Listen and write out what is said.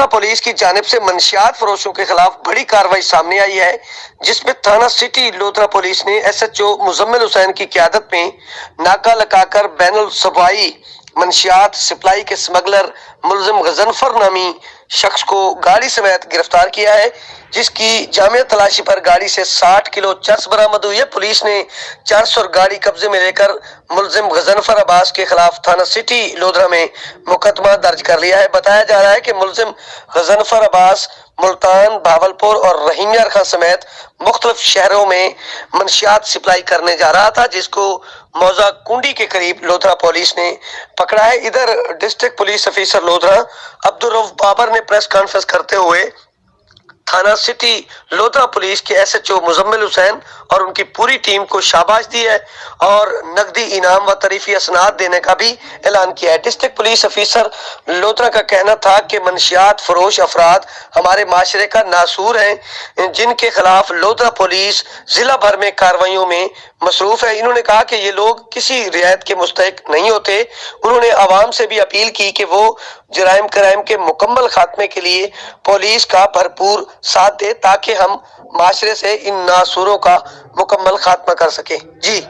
Lodhra police کی جانب سے منشیات فروشوں کے خلاف بڑی کارروائی سامنے آئی ہے، جس میں تھانہ سٹی لودھرا پولیس نے SHO مزمل حسین کی قیادت میں ناکہ لگا کر بین الصوبائی منشیات سپلائی کے سمگلر ملزم غضنفر نامی شخص کو گاڑی سمیت گرفتار کیا ہے، جس کی جامع تلاشی پر گاڑی سے 60 کلو چرس برآمد ہوئی ہے۔ پولیس نے چرس اور گاڑی قبضے میں لے کر ملزم غضنفر عباس کے خلاف تھانہ سٹی لودھرا میں مقدمہ درج کر لیا ہے۔ بتایا جا رہا ہے کہ ملزم غضنفر عباس ملتان، بھاولپور اور رحیم یار خان سمیت مختلف شہروں میں منشیات سپلائی کرنے جا رہا تھا، جس کو موضع کنڈی کے قریب لودھرا پولیس نے پکڑا ہے۔ ادھر district police officer Lodhra Abdul Rauf Babar نے پریس کانفرنس کرتے ہوئے تھانہ سٹی لودھرا پولیس کے SHO مزمل حسین اور ان کی پوری ٹیم کو شاباش دی ہے اور نقدی انعام و تعریفی اسناد دینے کا بھی اعلان کیا ہے۔ ڈسٹرکٹ پولیس افیسر لودھرا کا کہنا تھا کہ منشیات فروش افراد ہمارے معاشرے کا ناسور ہیں، جن کے خلاف لودھرا پولیس ضلع بھر میں کارروائیوں میں مصروف ہے۔ انہوں نے کہا کہ یہ لوگ کسی رعایت کے مستحق نہیں ہوتے۔ انہوں نے عوام سے بھی اپیل کی کہ وہ جرائم کرائم کے مکمل خاتمے کے لیے پولیس کا بھرپور ساتھ دے تاکہ ہم معاشرے سے ان ناسوروں کا مکمل خاتمہ کر سکیں۔ جی